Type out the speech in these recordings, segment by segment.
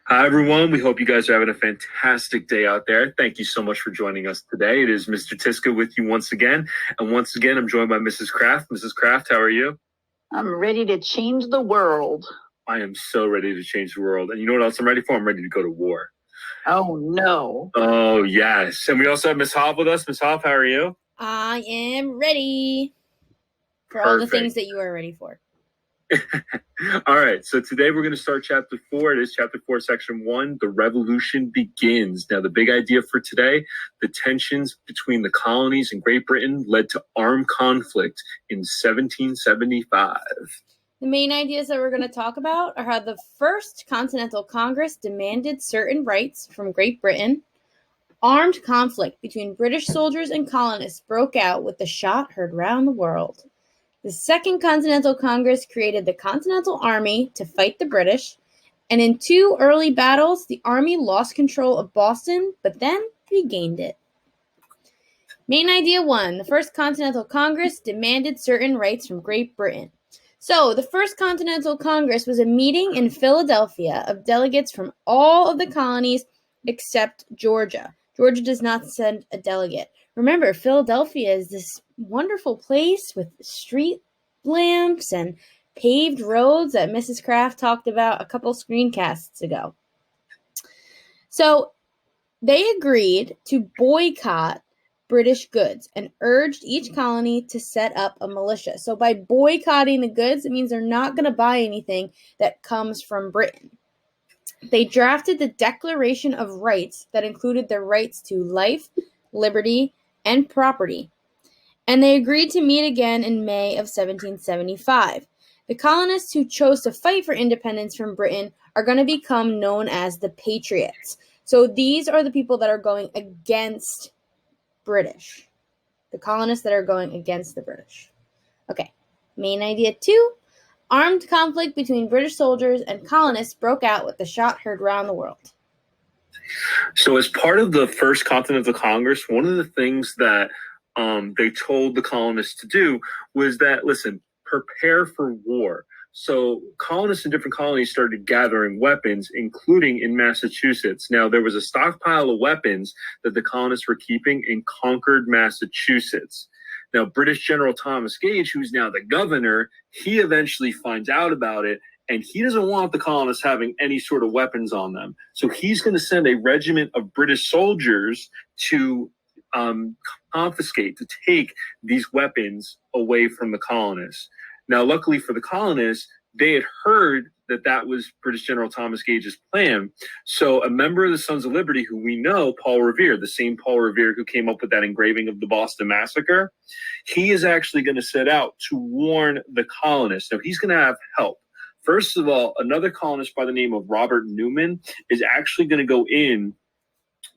Hi, everyone. We hope you guys are having a fantastic day out there. Thank you so much for joining us today. It is Mr. Tiska with you once again. And once again, I'm joined by Mrs. Kraft. Mrs. Kraft, how are you? I'm ready to change the world. I am so ready to change the world. And you know what else I'm ready for? I'm ready to go to war. Oh, no. Oh, yes. And we also have Miss Hoff with us. Miss Hoff, how are you? I am ready for all the things that you are ready for. All right, so today we're going to start chapter 4. It is chapter 4, section 1. The revolution begins. Now, the big idea for today, the tensions between the colonies and Great Britain led to armed conflict in 1775. The main ideas that we're going to talk about are how the First Continental Congress demanded certain rights from Great Britain. Armed conflict between British soldiers and colonists broke out with the shot heard round the world. The Second Continental Congress created the Continental Army to fight the British, and in 2 early battles, the Army lost control of Boston, but then regained it. Main idea 1, the First Continental Congress demanded certain rights from Great Britain. So, the First Continental Congress was a meeting in Philadelphia of delegates from all of the colonies except Georgia. Georgia does not send a delegate. Remember, Philadelphia is this wonderful place with street lamps and paved roads that Mrs. Kraft talked about a couple screencasts ago. So they agreed to boycott British goods and urged each colony to set up a militia. So by boycotting the goods, it means they're not going to buy anything that comes from Britain. They drafted the Declaration of Rights that included their rights to life, liberty, and property. And they agreed to meet again in May of 1775. The colonists who chose to fight for independence from Britain are going to become known as the Patriots. So these are the people that are going against British. The colonists that are going against the British. Okay, main idea 2. Armed conflict between British soldiers and colonists broke out with the shot heard round the world. So as part of the First Continental Congress, one of the things that they told the colonists to do was that, listen, prepare for war. So colonists in different colonies started gathering weapons, including in Massachusetts. Now, there was a stockpile of weapons that the colonists were keeping in Concord, Massachusetts. Now, British General Thomas Gage, who's now the governor, he eventually finds out about it, and he doesn't want the colonists having any sort of weapons on them. So he's going to send a regiment of British soldiers to confiscate, to take these weapons away from the colonists. Now, luckily for the colonists, they had heard that that was British General Thomas Gage's plan. So a member of the Sons of Liberty, who we know, Paul Revere, the same Paul Revere who came up with that engraving of the Boston Massacre, he is actually going to set out to warn the colonists. Now, he's going to have help. First of all, another colonist by the name of Robert Newman is actually going to go in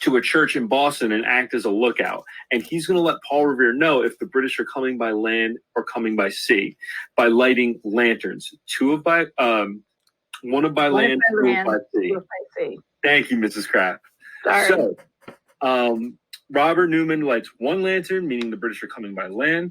to a church in Boston and act as a lookout. And he's going to let Paul Revere know if the British are coming by land or coming by sea by lighting lanterns. One of by land, two of by sea. Thank you, Mrs. Kraft. Sorry. So, Robert Newman lights one lantern, meaning the British are coming by land.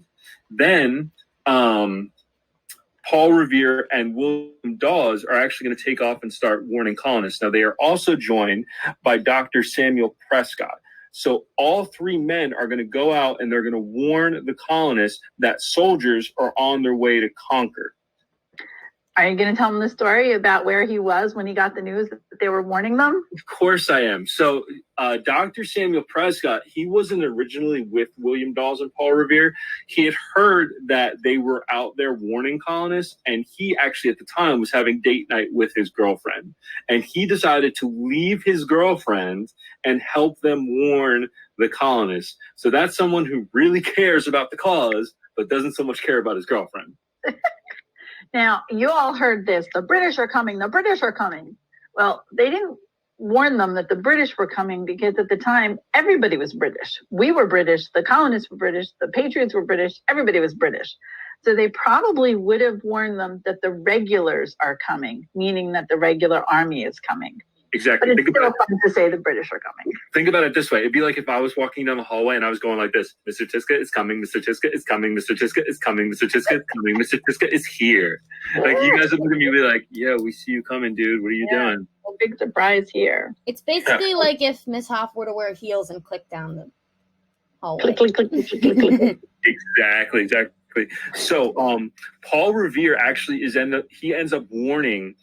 Then, Paul Revere and William Dawes are actually going to take off and start warning colonists. Now, they are also joined by Dr. Samuel Prescott. So all 3 men are going to go out and they're going to warn the colonists that soldiers are on their way to Concord. Are you going to tell them the story about where he was when he got the news that they were warning them? Of course I am. So Dr. Samuel Prescott, he wasn't originally with William Dawes and Paul Revere. He had heard that they were out there warning colonists, and he actually at the time was having date night with his girlfriend. And he decided to leave his girlfriend and help them warn the colonists. So that's someone who really cares about the cause, but doesn't so much care about his girlfriend. Now, you all heard this. The British are coming. The British are coming. Well, they didn't warn them that the British were coming because at the time, everybody was British. We were British. The colonists were British. The Patriots were British. Everybody was British. So they probably would have warned them that the regulars are coming, meaning that the regular army is coming. Exactly. But it's still fun to say the British are coming. Think about it this way. It'd be like if I was walking down the hallway and I was going like this: Mr. Tiska is coming, Mr. Tiska is coming, Mr. Tiska is coming, Mr. Tiska is coming, Mr. Tiska is here. Like, you guys would look at me and be like, yeah, we see you coming, dude. What are you doing? A big surprise here. It's basically like if Miss Hoff were to wear heels and click down the hallway. Click, click, click, click, click, click. Exactly. So, Paul Revere actually ends up warning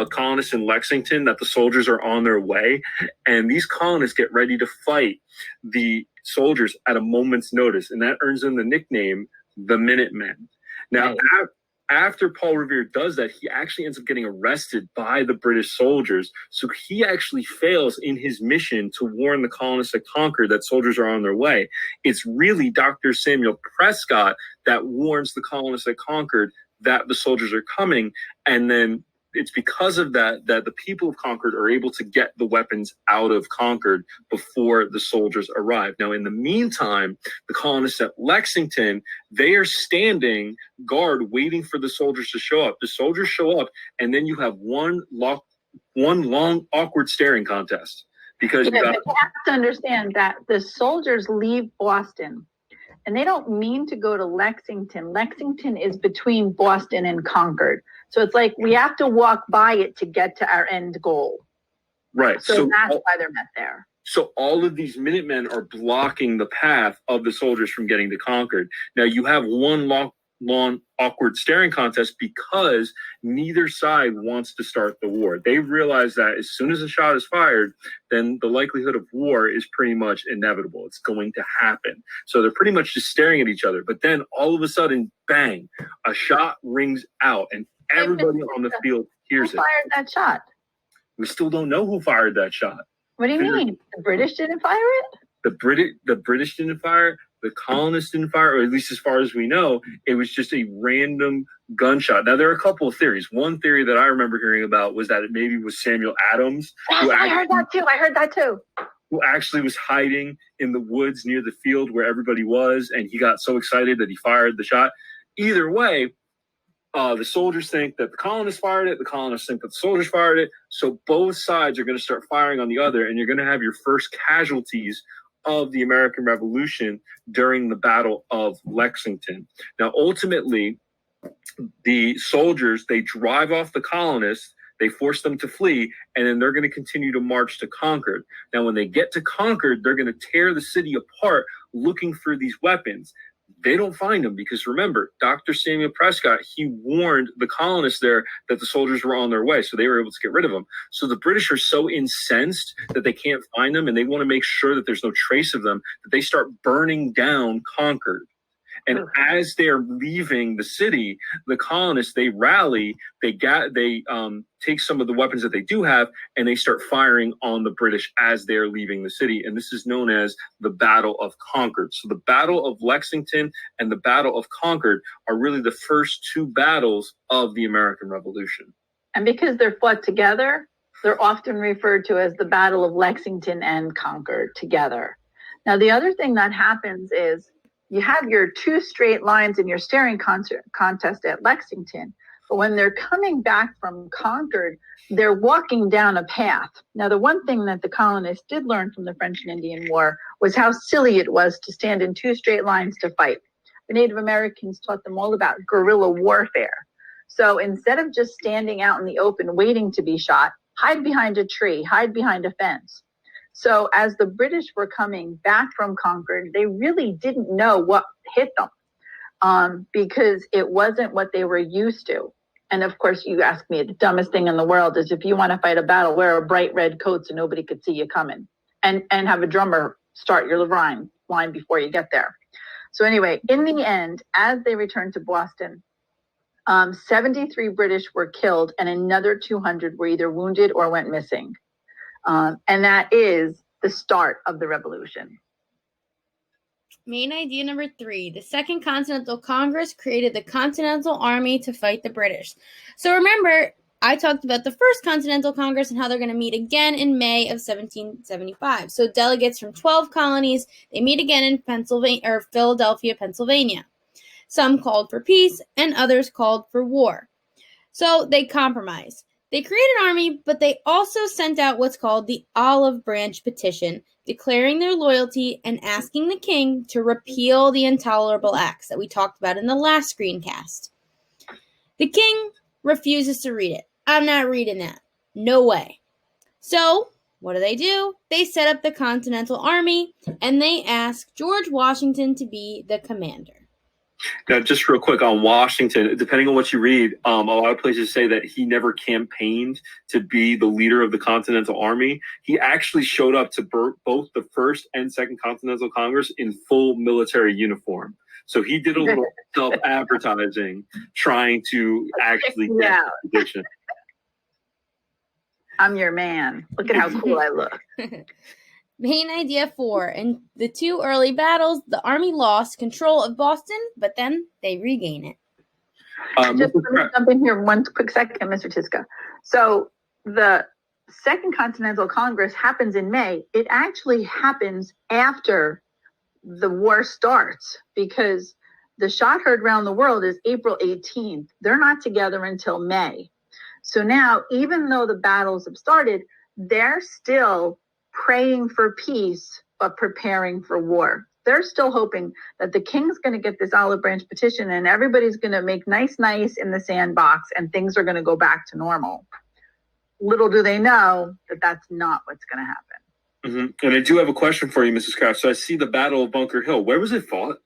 colonists in Lexington that the soldiers are on their way, and these colonists get ready to fight the soldiers at a moment's notice, and that earns them the nickname the Minutemen. Now, Right. After Paul Revere does that, he actually ends up getting arrested by the British soldiers. So he actually fails in his mission to warn the colonists at Concord that soldiers are on their way. It's really Dr. Samuel Prescott that warns the colonists at Concord that the soldiers are coming. And then it's because of that the people of Concord are able to get the weapons out of Concord before the soldiers arrive. Now, in the meantime, the colonists at Lexington, they are standing guard waiting for the soldiers to show up. The soldiers show up, and then you have one long, awkward staring contest. Because But you have to understand that the soldiers leave Boston, and they don't mean to go to Lexington. Lexington is between Boston and Concord. So it's like we have to walk by it to get to our end goal. right. So that's why they're met there. So all of these Minutemen are blocking the path of the soldiers from getting to Concord. Now, you have one long, awkward staring contest because neither side wants to start the war. They realize that as soon as a shot is fired, then the likelihood of war is pretty much inevitable. It's going to happen. So they're pretty much just staring at each other. But then all of a sudden, bang, a shot rings out and everybody on the field hears Who it. fired that shot? We still don't know who fired that shot. What do you mean? The British didn't fire it? The British didn't fire, the colonists didn't fire, or at least as far as we know, it was just a random gunshot. Now, there are a couple of theories. One theory that I remember hearing about was that it maybe was Samuel Adams. Yes, I heard that too. Who actually was hiding in the woods near the field where everybody was, and he got so excited that he fired the shot. Either way, the soldiers think that the colonists fired it. The colonists think that the soldiers fired it. So both sides are going to start firing on the other, and you're going to have your first casualties of the American Revolution during the Battle of Lexington. Now, ultimately, the soldiers, they drive off the colonists, they force them to flee, and then they're going to continue to march to Concord. Now, when they get to Concord, they're going to tear the city apart looking for these weapons. They don't find them because, remember, Dr. Samuel Prescott, he warned the colonists there that the soldiers were on their way, so they were able to get rid of them. So the British are so incensed that they can't find them, and they want to make sure that there's no trace of them, that they start burning down Concord. And as they're leaving the city, the colonists, they rally, they take some of the weapons that they do have, and they start firing on the British as they're leaving the city. And this is known as the Battle of Concord. So the Battle of Lexington and the Battle of Concord are really the first two battles of the American Revolution. And because they're fought together, they're often referred to as the Battle of Lexington and Concord together. Now, the other thing that happens is you have your two straight lines in your staring contest at Lexington, but when they're coming back from Concord, they're walking down a path. Now, the one thing that the colonists did learn from the French and Indian War was how silly it was to stand in two straight lines to fight. The Native Americans taught them all about guerrilla warfare. So instead of just standing out in the open waiting to be shot, hide behind a tree, hide behind a fence. So as the British were coming back from Concord, they really didn't know what hit them because it wasn't what they were used to. And of course, you ask me, the dumbest thing in the world is if you want to fight a battle, wear a bright red coat so nobody could see you coming and have a drummer start your line before you get there. So anyway, in the end, as they returned to Boston, 73 British were killed and another 200 were either wounded or went missing. And that is the start of the revolution. Main idea number 3. The Second Continental Congress created the Continental Army to fight the British. So remember, I talked about the First Continental Congress and how they're going to meet again in May of 1775. So delegates from 12 colonies, they meet again in Philadelphia, Pennsylvania. Some called for peace and others called for war. So they compromised. They created an army, but they also sent out what's called the Olive Branch Petition, declaring their loyalty and asking the king to repeal the intolerable acts that we talked about in the last screencast. The king refuses to read it. I'm not reading that. No way. So, what do? They set up the Continental Army, and they ask George Washington to be the commander. Now, just real quick on Washington, depending on what you read, a lot of places say that he never campaigned to be the leader of the Continental Army. He actually showed up to both the First and Second Continental Congress in full military uniform. So he did a little self-advertising trying to actually get the position. I'm your man. Look at how cool I look. Main idea 4. In the 2 early battles, the army lost control of Boston, but then they regain it. Just let me jump in here one quick second, Mr. Tiska. So the Second Continental Congress happens in May. It actually happens after the war starts because the shot heard around the world is April 18th. They're not together until May. So now, even though the battles have started, they're still praying for peace, but preparing for war. They're still hoping that the king's going to get this Olive Branch Petition and everybody's going to make nice in the sandbox and things are going to go back to normal. Little do they know that that's not what's going to happen. Mm-hmm. And I do have a question for you, Mrs. Kraft. So I see the Battle of Bunker Hill. Where was it fought?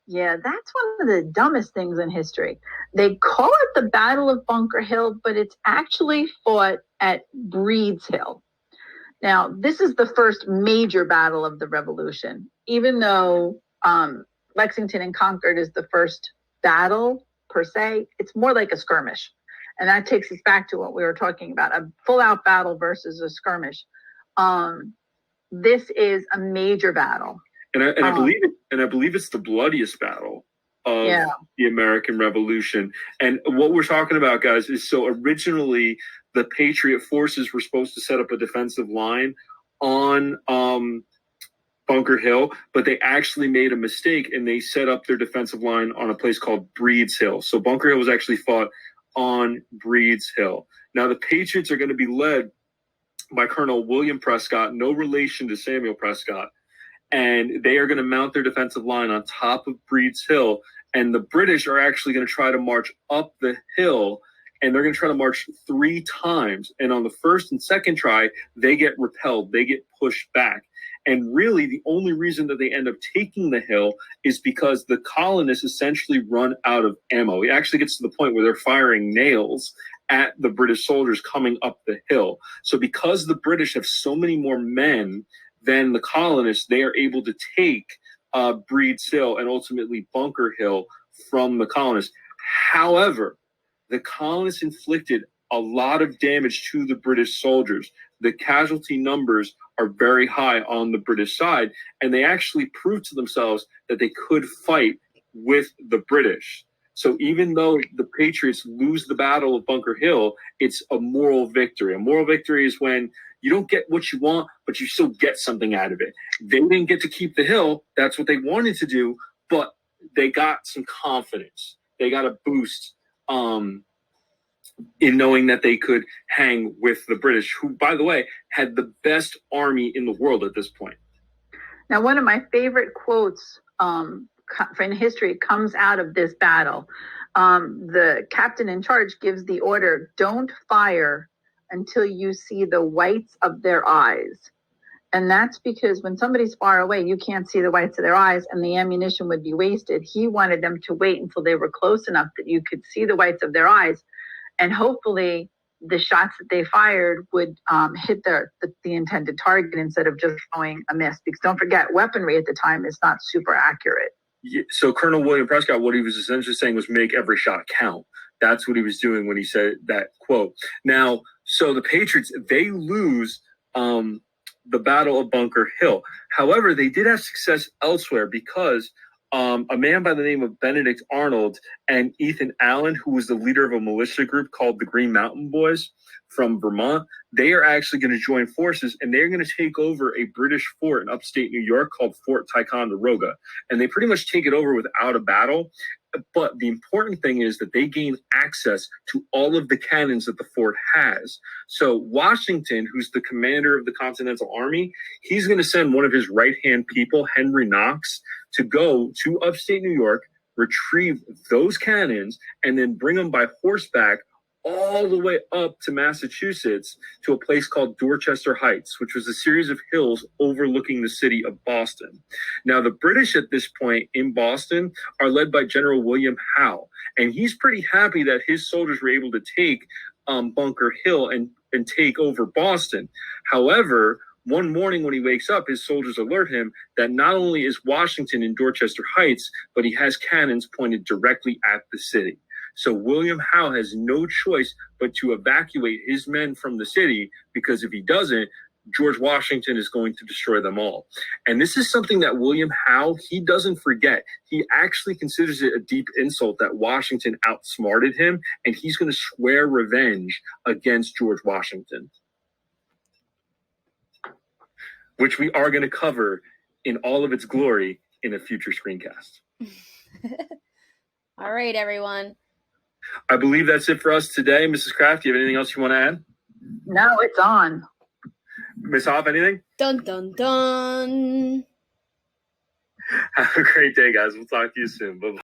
Yeah, that's one of the dumbest things in history. They call it the Battle of Bunker Hill, but it's actually fought at Breed's Hill. Now, this is the first major battle of the Revolution, even though Lexington and Concord is the first battle per se. It's more like a skirmish. And that takes us back to what we were talking about, a full-out battle versus a skirmish. This is a major battle. And I believe it's the bloodiest battle of the American Revolution. And what we're talking about, guys, is so originally the Patriot forces were supposed to set up a defensive line on Bunker Hill, but they actually made a mistake and they set up their defensive line on a place called Breed's Hill. So Bunker Hill was actually fought on Breed's Hill. Now the Patriots are going to be led by Colonel William Prescott, no relation to Samuel Prescott. And they are going to mount their defensive line on top of Breed's Hill. And the British are actually going to try to march up the hill. And they're going to try to march 3 times. And on the first and second try, they get repelled. They get pushed back. And really, the only reason that they end up taking the hill is because the colonists essentially run out of ammo. It actually gets to the point where they're firing nails at the British soldiers coming up the hill. So because the British have so many more men than the colonists, they are able to take Breed's Hill and ultimately Bunker Hill from the colonists. However, the colonists inflicted a lot of damage to the British soldiers. The casualty numbers are very high on the British side, and they actually proved to themselves that they could fight with the British. So even though the Patriots lose the Battle of Bunker Hill, it's a moral victory. A moral victory is when you don't get what you want, but you still get something out of it. They didn't get to keep the hill. That's what they wanted to do, but they got some confidence. They got a boost in knowing that they could hang with the British, who, by the way, had the best army in the world at this point. Now, one of my favorite quotes in history comes out of this battle. The captain in charge gives the order, "Don't fire until you see the whites of their eyes." And that's because when somebody's far away, you can't see the whites of their eyes and the ammunition would be wasted. He wanted them to wait until they were close enough that you could see the whites of their eyes. And hopefully the shots that they fired would hit the intended target instead of just going a miss. Because don't forget, weaponry at the time is not super accurate. Yeah, so Colonel William Prescott, what he was essentially saying was make every shot count. That's what he was doing when he said that quote. Now, so the Patriots, they lose the Battle of Bunker Hill. However, they did have success elsewhere because a man by the name of Benedict Arnold and Ethan Allen, who was the leader of a militia group called the Green Mountain Boys from Vermont, they are actually going to join forces and they're going to take over a British fort in upstate New York called Fort Ticonderoga. And they pretty much take it over without a battle. but the important thing is that they gain access to all of the cannons that the fort has. So Washington, who's the commander of the Continental Army, he's going to send one of his right-hand people, Henry Knox, to go to upstate New York, retrieve those cannons, and then bring them by horseback all the way up to Massachusetts to a place called Dorchester Heights, which was a series of hills overlooking the city of Boston. Now, the British at this point in Boston are led by General William Howe, and he's pretty happy that his soldiers were able to take Bunker Hill and take over Boston. However, one morning when he wakes up, his soldiers alert him that not only is Washington in Dorchester Heights, but he has cannons pointed directly at the city. So William Howe has no choice but to evacuate his men from the city, because if he doesn't, George Washington is going to destroy them all. And this is something that William Howe, he doesn't forget. He actually considers it a deep insult that Washington outsmarted him, and he's going to swear revenge against George Washington, which we are going to cover in all of its glory in a future screencast. All right, everyone. I believe that's it for us today. Mrs. Kraft, do you have anything else you want to add? No, it's on. Miss Hoff, anything? Dun, dun, dun. Have a great day, guys. We'll talk to you soon. Bye-bye.